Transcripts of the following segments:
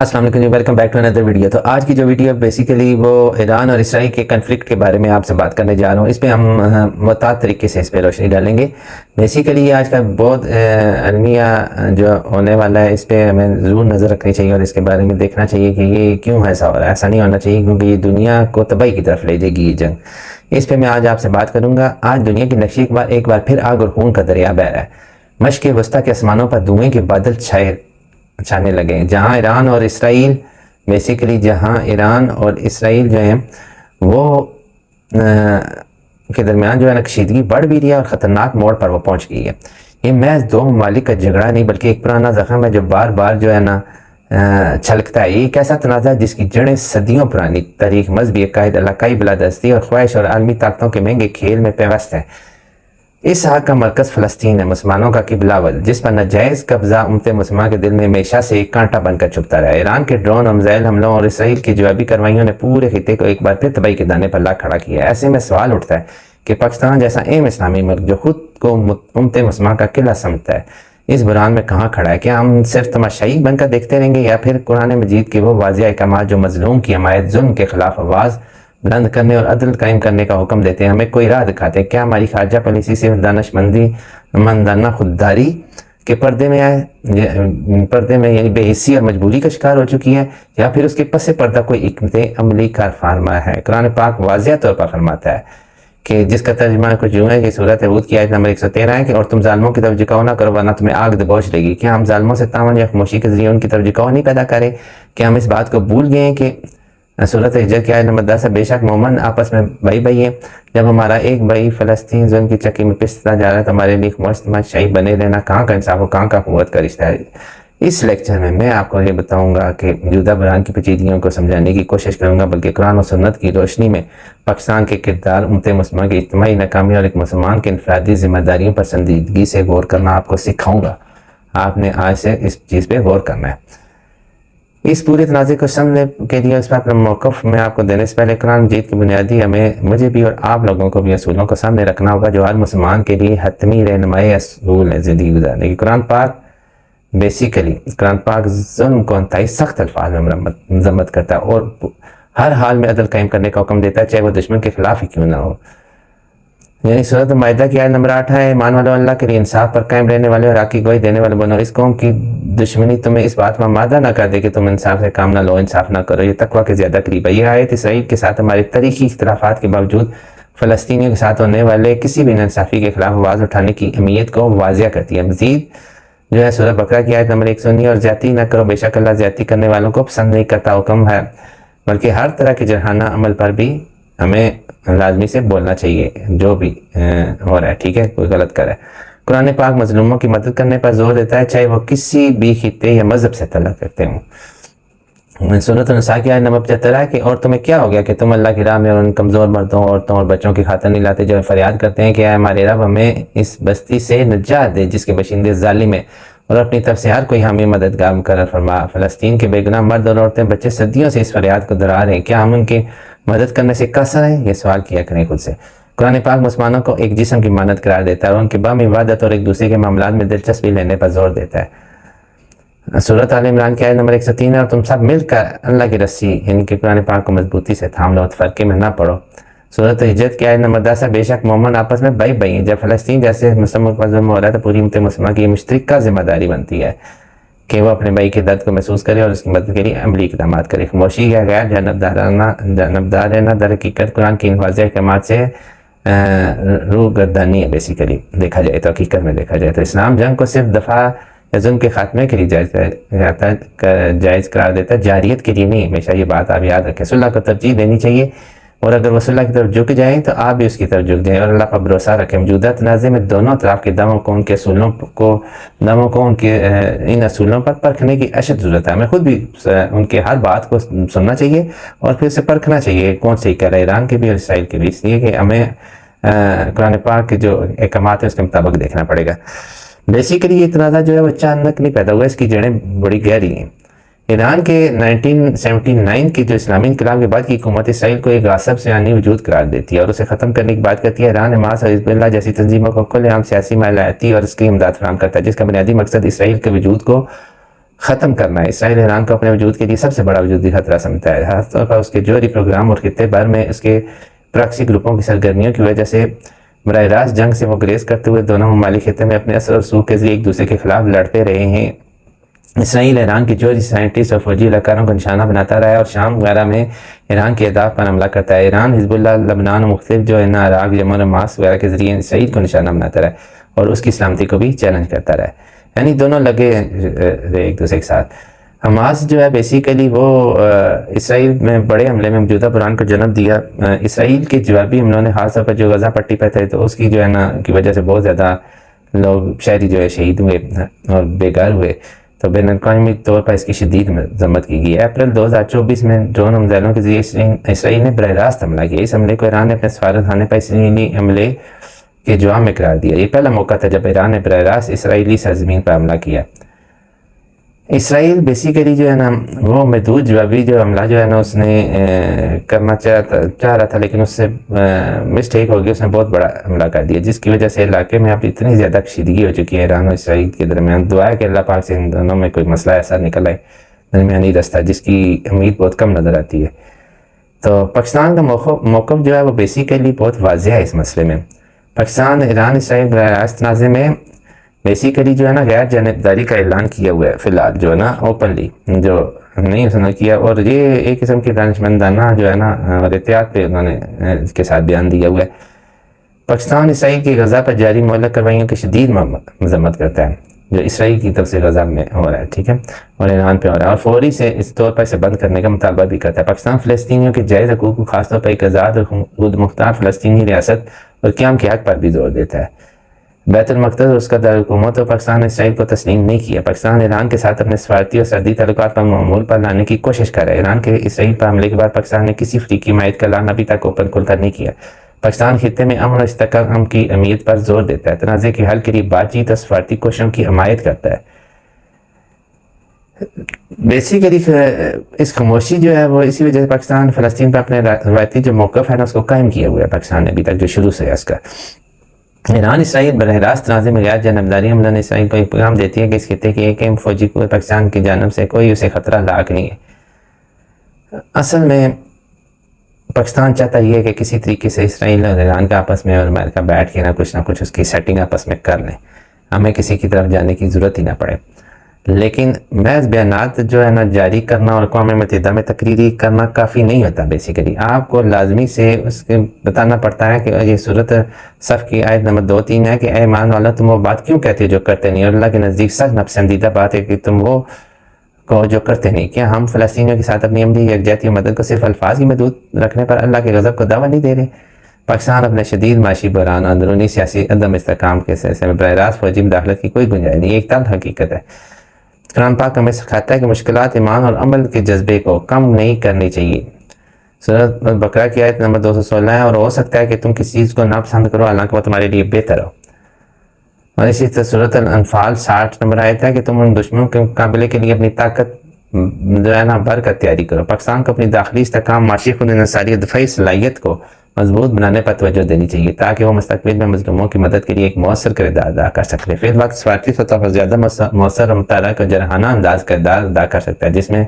السلام علیکم، welcome back to another video. تو آج کی جو ویڈیو بیسیکلی وہ ایران اور اسرائیل کے کنفلکٹ کے بارے میں آپ سے بات کرنے جا رہا ہوں۔ اس پہ ہم متعدد طریقے سے اس پہ روشنی ڈالیں گے۔ بیسیکلی آج کا بہت المیہ جو ہونے والا ہے، اس پہ ہمیں ضرور نظر رکھنی چاہیے اور اس کے بارے میں دیکھنا چاہیے کہ یہ کیوں ایسا ہو رہا ہے۔ ایسا نہیں ہونا چاہیے کیونکہ یہ دنیا کو تباہی کی طرف لے جائے گی یہ جنگ۔ اس پہ میں آج آپ سے بات کروں گا۔ آج دنیا کی نقشے ایک بار پھر آگ اور خون کا دریا بہہ رہا ہے۔ مشرق وسطیٰ کے آسمانوں پر دھوئیں کے بادل چھانے لگے ہیں، جہاں ایران اور اسرائیل جو ہیں وہ کے درمیان جو ہے کشیدگی بڑھ بھی رہی ہے اور خطرناک موڑ پر وہ پہنچ گئی ہے۔ یہ محض دو ممالک کا جھگڑا نہیں بلکہ ایک پرانا زخم ہے جو بار بار جو ہے چھلکتا ہے۔ یہ ایک ایسا تنازع جس کی جڑیں صدیوں پرانی تاریخ، مذہبی عقائد، علاقائی بالادستی اور خواہش اور عالمی طاقتوں کے مہنگے کھیل میں پیوست ہے۔ اس آگ کا مرکز فلسطین ہے، مسلمانوں کا قبلہ اول، جس پر ناجائز قبضہ امت مسلمہ کے دل میں ہمیشہ سے ایک کانٹا بن کر چھپتا رہا ہے۔ ایران کے ڈرون اور میزائل حملوں اور اسرائیل کی جوابی کارروائیوں نے پورے خطے کو ایک بار پھر تباہی کے دانے پر لا کھڑا کیا ہے۔ ایسے میں سوال اٹھتا ہے کہ پاکستان جیسا اہم اسلامی ملک جو خود کو امت مسلمہ کا قلعہ سمجھتا ہے، اس بحران میں کہاں کھڑا ہے؟ کیا ہم صرف تماشائی بن کر دیکھتے رہیں گے یا پھر قرآن مجید کے وہ واضح احکامات جو مظلوم کی حمایت، ظلم کے خلاف آواز بلند کرنے اور عدل قائم کرنے کا حکم دیتے ہیں، ہمیں کوئی راہ دکھاتے ہیں؟ کیا ہماری خارجہ پالیسی صرف دانشمندانہ خودداری کے پردے میں یعنی بے حسی اور مجبوری کا شکار ہو چکی ہے، یا پھر اس کے پس پردہ کوئی حکمت عملی کار فرما ہے؟ قرآن پاک واضح طور پر فرماتا ہے کہ جس کا ترجمہ کچھ یوں ہے کہ سورۃ ہود کی آیت نمبر 113 ہے کہ اور تم ظالموں کی طرف جھکاؤ نہ کرو ورنہ تمہیں آگ دبوچ لے گی۔ کیا ہم ظالموں سے تعاون یا خاموشی کے ذریعے ان کی طرف جھکاؤ نہیں پیدا کریں؟ کیا ہم اس بات کو بھول گئے ہیں کہ سورۃ ہجر کی آیت نمبر 10 ہے، بے شک مومن آپس میں بھائی ہیں، جب ہمارا ایک بھائی فلسطین ظلم کی چکی میں پستا جا رہا ہے تو ہمارے لیے مشتمل بنے رہنا کہاں کا انصاف و کہاں کا قوت کا رشتہ ہے؟ اس لیکچر میں آپ کو یہ بتاؤں گا کہ موجودہ بحران کی پیچیدگیوں کو سمجھانے کی کوشش کروں گا، بلکہ قرآن و سنت کی روشنی میں پاکستان کے کردار، امت مسلمہ کی اجتماعی ناکامی اور ایک مسلمان کے انفرادی ذمہ داریوں پر سنجیدگی سے غور کرنا آپ کو سکھاؤں گا۔ آپ نے آج سے اس چیز پہ غور کرنا ہے۔ اس پورے تنازع کو سمجھنے کے لیے اس پر اپنا موقف میں آپ کو دینے سے پہلے قرآن مجید کی بنیادی مجھے بھی اور آپ لوگوں کو بھی اصولوں کو سامنے رکھنا ہوگا جو ہر مسلمان کے لیے حتمی رہنمائی اصول ہے زندگی گزارنے کی۔ قرآن پاک ظلم کو انتہائی سخت الفاظ میں مذمت کرتا ہے اور ہر حال میں عدل قائم کرنے کا حکم دیتا ہے، چاہے وہ دشمن کے خلاف ہی کیوں نہ ہو۔ یعنی سورۃ مائدہ کی آیت نمبر 8 ہے، ایمان والو اللہ کے لیے انصاف پر قائم رہنے والے اور حق کی گواہی دینے والے بنو۔ اس قوم کی دشمنی تمہیں اس بات میں آمادہ نہ کر دے کہ تم انصاف سے کام نہ لو، انصاف نہ کرو، یہ تقویٰ کے زیادہ قریب ہے۔ یہ آیت اسرائیل کے ساتھ ہمارے تاریخی اختلافات کے باوجود فلسطینیوں کے ساتھ ہونے والے کسی بھی ناانصافی کے خلاف آواز اٹھانے کی اہمیت کو واضح کرتی ہے۔ مزید جو ہے سورۃ بقرہ کی آیت نمبر 119 اور زیادتی نہ کرو، بے شک اللہ زیادتی کرنے والوں کو پسند نہیں کرتا حکم ہے، بلکہ ہر طرح کے جرحانہ عمل پر بھی ہمیں لازمی سے بولنا چاہیے جو بھی ہو رہا ہے، ٹھیک ہے، کوئی غلط کر رہا ہے۔ قرآن پاک مظلوموں کی مدد کرنے پر زور دیتا ہے، چاہے وہ کسی بھی خطے یا مذہب سے تعلق رکھتے ہوں۔ سورۃ النساء کی آیت نمبر 75 ہے کہ اور تمہیں کیا ہو گیا کہ تم اللہ کی راہ میں اور ان کمزور مردوں، عورتوں اور بچوں کی خاطر نہیں لاتے جو فریاد کرتے ہیں کہ اے ہمارے رب ہمیں اس بستی سے نجات دے جس کے باشندے ظالم ہیں، اور اپنی طرف سے ہر کوئی حامی مددگار مقرر فرما۔ فلسطین کے بے گناہ مرد اور عورتیں بچے صدیوں سے اس فریاد کو دہرا رہے ہیں، کیا ہم ان کی مدد کرنے سے قاصر ہیں؟ یہ سوال کیا کریں خود سے۔ قرآن پاک مسلمانوں کو ایک جسم کی مانند قرار دیتا ہے اور ان کے باہمی وحدت اور ایک دوسرے کے معاملات میں دلچسپی لینے پر زور دیتا ہے۔ سورۃ آل عمران کی آیت نمبر 103 ہے، اور تم سب مل کر اللہ کی رسی یعنی کہ قرآن پاک کو مضبوطی سے تھام لو، فرقے میں نہ پڑو۔ سورۃ ہجر کی آیت نمبر 10 ہے، بے شک مومن آپس میں بھائی ہیں، جب فلسطین جیسے مسلمانوں پر ظلم ہو رہا ہے تو پوری امت مسلمہ کی یہ مشترکہ ذمہ داری بنتی ہے کہ وہ اپنے بھائی کے درد کو محسوس کرے اور اس کی مدد کے لیے عملی اقدامات کرے۔ خاموشی یا غیر جانبدار رہنا در حقیقت قرآن کی ان واضح احکامات سے روگردانی ہے۔ بیسیکلی دیکھا جائے تو حقیقت میں دیکھا جائے تو اسلام جنگ کو صرف دفاع یا ظلم کے خاتمے کے لیے جائز قرار دیتا ہے، جاریت کے لیے نہیں۔ ہمیشہ یہ بات آپ یاد رکھیں، صلح کو ترجیح دینی چاہیے، اور اگر وہ صلح کی طرف جھک جائیں تو آپ بھی اس کی طرف جھک جائیں اور اللہ پر بھروسہ رکھیں۔ موجودہ تنازع میں دونوں اطراف کے دموں کو ان کے ان اصولوں پر پرکھنے کی اشد ضرورت ہے۔ ہمیں خود بھی ان کے ہر بات کو سننا چاہیے اور پھر اسے پرکھنا چاہیے کون صحیح کہہ رہا ہے، ایران کے بھی اور اسرائیل کے بھی، اس لیے کہ ہمیں قرآن پاک کے جو احکامات ہیں اس کے مطابق دیکھنا پڑے گا۔ بیسیکلی یہ تنازع جو ہے وہ اچانک نہیں پیدا ہوا، اس کی جڑیں بڑی گہری ہیں۔ ایران کے 1979 کی جو اسلامی انقلاب کے بعد کی حکومت اسرائیل کو ایک غاصب سیانی وجود قرار دیتی ہے اور اسے ختم کرنے کی بات کرتی ہے۔ ایران حماس اور حزب اللہ جیسی تنظیموں کو کل عام سیاسی مالیاتی اور عسکری امداد فراہم کرتا ہے، جس کا بنیادی مقصد اسرائیل کے وجود کو ختم کرنا ہے۔ اسرائیل ایران کو اپنے وجود کے لیے سب سے بڑا وجودی خطرہ سمجھتا ہے، خاص طور پر اس کے جوہری پروگرام اور خطے بھر میں اس کے پراکسی گروپوں کی سرگرمیوں کی وجہ سے براہ راست جنگ سے وہ گریز کرتے ہوئے دونوں ممالک خطے میں اپنے اثر و رسوخ کے ذریعے ایک دوسرے کے خلاف لڑتے رہے ہیں۔ اسرائیل ایران کے جوہری سائنٹسٹ اور فوجی اہلکاروں کو نشانہ بناتا رہا ہے اور شام وغیرہ میں ایران کے اہداف پر حملہ کرتا ہے۔ ایران حزب اللہ، لبنان اور مختلف جو ہے نا عراق، یمن اور ماس وغیرہ کے ذریعے اسرائیل کو نشانہ بناتا رہا ہے اور اس کی سلامتی کو بھی چیلنج کرتا رہا ہے، یعنی دونوں لگے رہے ایک دوسرے کے ساتھ۔ حماس جو ہے بیسیکلی وہ اسرائیل میں بڑے حملے میں موجودہ بحران کو جنم دیا۔ اسرائیل کے جوابی حملوں نے خاص طور پر جو غزہ پٹی پہ تھے تو اس کی جو ہے نا کی وجہ سے بہت زیادہ لوگ شہری جو ہے شہید ہوئے اور بے گھر ہوئے، تو بین الاقوامی طور پر اس کی شدید مذمت کی گئی ہے۔ اپریل 2024 میں ڈرون حملوں کے ذریعے اسرائیل نے براہ راست حملہ کیا۔ اس حملے کو ایران نے اپنے سفارت خانے پر اسرائیلی حملے کے جواب میں قرار دیا۔ یہ پہلا موقع تھا جب ایران نے براہ راست اسرائیلی سرزمین پر حملہ کیا۔ اسرائیل بیسیکلی جو ہے نا وہ محدود جوابی جو حملہ جو ہے نا اس نے کرنا چاہ رہا تھا، لیکن اس سے مسٹیک ہو گئی، اس نے بہت بڑا حملہ کر دیا، جس کی وجہ سے علاقے میں اب اتنی زیادہ کشیدگی ہو چکی ہے ایران اور اسرائیل کے درمیان۔ دعا ہے کہ اللہ پاک سے ان دونوں میں کوئی مسئلہ ایسا نکل آئے درمیانی رستہ، جس کی امید بہت کم نظر آتی ہے۔ تو پاکستان کا موقف جو ہے وہ بیسیکلی بہت واضح ہے اس مسئلے میں۔ پاکستان ایران اسرائیل براہ راست تنازع میں بیسیکلی جو ہے نا غیر جانبداری کا اعلان کیا ہوا ہے فی الحال، جو ہے نا اوپنلی جو نہیں اس نے کیا، اور یہ ایک قسم کی دانشمندانہ جو ہے نا اور احتیاط پہ انہوں نے اس کے ساتھ بیان دیا ہوا ہے۔ پاکستان اسرائیل کی غزہ پر جاری معلق کارروائیوں کی شدید مذمت کرتا ہے جو اسرائیل کی طرف سے غزہ میں ہو رہا ہے، ٹھیک ہے، اور ایران پہ ہو رہا ہے، اور فوری سے اس طور پر اسے بند کرنے کا مطالبہ بھی کرتا ہے۔ پاکستان فلسطینیوں کے جائز حقوق کو خاص طور پر ایک آزاد اور خود مختار فلسطینی ریاست اور قیام کے حق پر بھی زور دیتا ہے۔ بیت المقدس اور اس کا دارالحکومت اور پاکستان نے اسرائیل کو تسلیم نہیں کیا۔ پاکستان ایران کے ساتھ اپنے سفارتی اور سرحدی تعلقات پر معمول پر لانے کی کوشش کر رہا ہے۔ ایران کے اسرائیل پر حملے کے بعد پاکستان نے کسی فریقی حمایت کا اعلان ابھی تک اوپن کھل کر نہیں کیا۔ پاکستان خطے میں امن اور استحکام کی اہمیت پر زور دیتا ہے، تنازع کے حل کے لیے بات چیت اور سفارتی کوششوں کی حمایت کرتا ہے۔ بیسیکلی اس خاموشی جو ہے وہ اسی وجہ سے پاکستان فلسطین پر اپنے روایتی جو موقف ہے نا اس کو قائم کیا ہوا ہے پاکستان نے ابھی تک، جو شروع سے ہے اس کا۔ ایران اسرائیل براہ راست تنازع میں غیر جانبداری حملہ نے اسرائیل کو ایک پیغام دیتی ہے کہ اس خطے کے ایک اہم فوجی کو پاکستان کی جانب سے کوئی اسے خطرہ لاحق نہیں ہے۔ اصل میں پاکستان چاہتا یہ ہے کہ کسی طریقے سے اسرائیل اور ایران کا آپس میں اور امریکہ بیٹھ کے نہ کچھ اس کی سیٹنگ آپس میں کر لیں، ہمیں کسی کی طرف جانے کی ضرورت ہی نہ پڑے۔ لیکن محض بیانات جو ہے نا جاری کرنا اور اقوام متحدہ میں تقریری کرنا کافی نہیں ہوتا۔ بیسیکلی آپ کو لازمی سے اس کے بتانا پڑتا ہے کہ یہ صورت صف کی آیت نمبر 2-3 ہے کہ اے ایمان والا تم وہ بات کیوں کہتے ہو جو کرتے نہیں، اور اللہ کے نزدیک سخت ناپسندیدہ بات ہے کہ تم وہ کو جو کرتے نہیں۔ کیا ہم فلسطینیوں کے ساتھ اپنی عملی یکجہتی و مدد کو صرف الفاظ کی محدود رکھنے پر اللہ کے غضب کو دعویٰ نہیں دے رہے؟ پاکستان اپنے شدید معاشی بحران، اندرونی سیاسی عدم استحکام کے سلسلے میں براہ راست فوجی مداخلت کی کوئی گنجائش نہیں، ایک تلخ حقیقت ہے۔ قرآن پاک ہمیں سکھاتا ہے کہ مشکلات ایمان اور عمل کے جذبے کو کم نہیں کرنی چاہیے۔ سورۃ البقرہ کی آیت نمبر 216 ہے، اور ہو سکتا ہے کہ تم کسی چیز کو ناپسند کرو حالانکہ وہ تمہارے لیے بہتر ہو۔ اور اسی طرح سورۃ الانفال 60 نمبر آیت ہے کہ تم ان دشمنوں کے مقابلے کے لیے اپنی طاقت جو ہے نا بھر کر تیاری کرو۔ پاکستان کو اپنی داخلی استحکام، معاشی خود انحصاری اور دفاعی صلاحیت کو مضبوط بنانے پر توجہ دینی چاہیے تاکہ وہ مستقبل میں مظلوموں کی مدد کے لیے ایک مؤثر کردار ادا کر سکے۔ فی الوقت سفارتی سطح پر زیادہ مؤثر اور متحرک اور جرحانہ انداز کردار ادا کر سکتا ہے، جس میں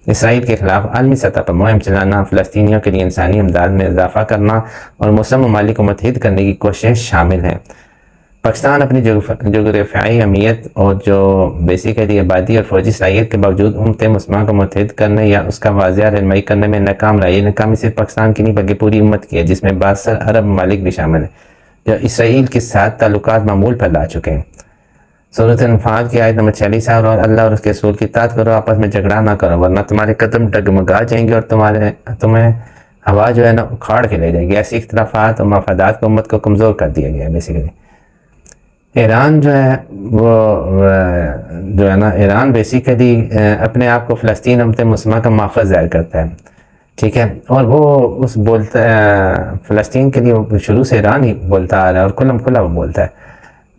اسرائیل کے خلاف عالمی سطح پر مہم چلانا، فلسطینیوں کے لیے انسانی امداد میں اضافہ کرنا اور مسلم ممالک کو متحد کرنے کی کوشش شامل ہے۔ پاکستان اپنی جغرافیائی اہمیت اور جو بیسیکلی آبادی اور فوجی صلاحیت کے باوجود امت مسلمہ کو متحد کرنے یا اس کا واضح رہنمائی کرنے میں ناکام رہا۔ یہ ناکامی صرف پاکستان کی نہیں بلکہ پوری امت کی ہے، جس میں بااثر عرب ممالک بھی شامل ہیں جو اسرائیل کے ساتھ تعلقات معمول پر لا چکے ہیں۔ سورۃ الانفال کی آیت نمبر 46 ہے، اور اللہ اور اس کے رسول کی اطاعت کرو، آپس میں جھگڑا نہ کرو ورنہ تمہارے قدم ڈگمگا جائیں گے اور تمہیں ہوا جو ہے نا اکھاڑ کے لے جائے گی۔ ایسی اختلافات اور مفادات کو امت کو کمزور کر دیا گیا ہے۔ بیسیکلی ایران جو ہے وہ جو ہے نا ایران بیسیکلی اپنے آپ کو فلسطین امت مسلمہ کا محافظ ظاہر کرتا ہے، ٹھیک ہے، اور وہ اس فلسطین کے لیے شروع سے ایران ہی بولتا آ رہا ہے اور کھلا وہ بولتا ہے۔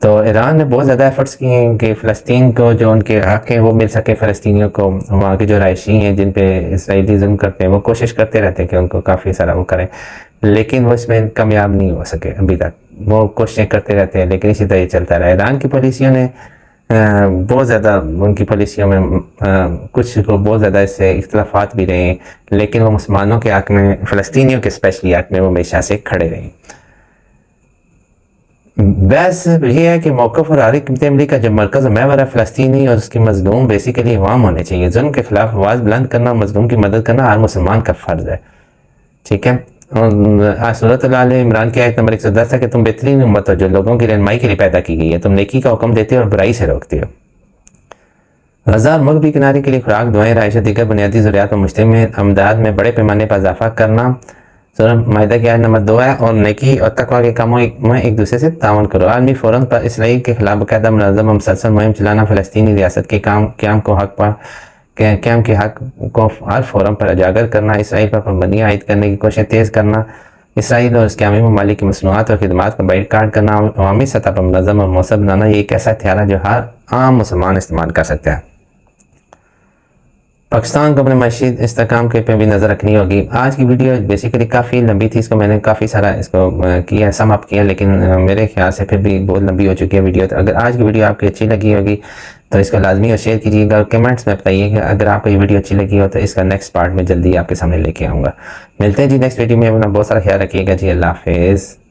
تو ایران نے بہت زیادہ ایفرٹس کیے ہیں کہ فلسطین کو جو ان کے حق ہیں وہ مل سکے، فلسطینیوں کو، وہاں کے جو رہائشی ہیں جن پہ اسرائیلی ظلم کرتے ہیں وہ کوشش کرتے رہتے ہیں کہ ان کو کافی سارا وہ کریں، لیکن وہ اس میں کامیاب نہیں ہو سکے ابھی تک۔ وہ کوششیں کرتے رہتے ہیں لیکن اسی طرح یہ چلتا رہا۔ ایران کی پالیسیوں نے بہت زیادہ ان کی پالیسیوں میں کچھ کو بہت زیادہ اس سے اختلافات بھی رہے ہیں، لیکن وہ مسلمانوں کے حق میں، فلسطینیوں کے اسپیشلی حق میں وہ ہمیشہ سے کھڑے رہے. بحث یہ ہے کہ موقف اور حریک عملی کا جو مرکز و محور ہے فلسطینی اور اس کی مظلوم بیسیکلی عوام ہونے چاہیے. ظلم کے خلاف آواز بلند کرنا، مظلوم کی مدد کرنا ہر مسلمان کا فرض ہے. ٹھیک ہے. صورت اللہ عمران کی آیت نمبر 110 ہے کہ تم بہترین امت ہو جو لوگوں کی رہنمائی کے لیے پیدا کی گئی ہے، تم نیکی کا حکم دیتے ہو اور برائی سے روکتے ہو. غزہ اور مغربی کنارے کے لیے خوراک، دعائیں، رہائش اور دیگر بنیادی ضروریات پر مشتمل امداد میں بڑے پیمانے پر اضافہ کرنا سورہ مائدہ کی آیت نمبر 2 ہے. اور نیکی اور تقوی کے کاموں میں ایک دوسرے سے تعاون کرو. عالمی فورم پر اسرائیل کے خلاف باقاعدہ منظم اور مسلسل مہم چلانا، فلسطینی ریاست کے قیام کے حق کو ہر فورم پر اجاگر کرنا، اسرائیل پر پابندیاں عائد کرنے کی کوششیں تیز کرنا، اسرائیل اور اس کے عالمی ممالک کی مصنوعات اور خدمات کا بائیکاٹ کرنا، عوامی سطح پر منظم اور مؤثر بنانا، یہ ایک ایسا ہتھیار ہے جو ہر عام مسلمان استعمال کر سکتا ہے. پاکستان کو اپنے معاشی استحکام کے پہ بھی نظر رکھنی ہوگی. آج کی ویڈیو بیسیکلی کافی لمبی تھی، اس کو میں نے کافی سارا اس کو کیا سم اپ کیا، لیکن میرے خیال سے پھر بھی بہت لمبی ہو چکی ہے ویڈیو. تو اگر آج کی ویڈیو آپ کو اچھی لگی ہوگی تو اس کو لازمی اور شیئر کیجیے گا. کمنٹس میں بتائیے گا اگر آپ کو یہ ویڈیو اچھی لگی ہو تو اس کا نیکسٹ پارٹ میں جلدی آپ کے سامنے لے کے آؤں گا. ملتے ہیں جی نیکسٹ ویڈیو میں. اپنا بہت سارا خیال رکھیے گا جی. اللہ حافظ.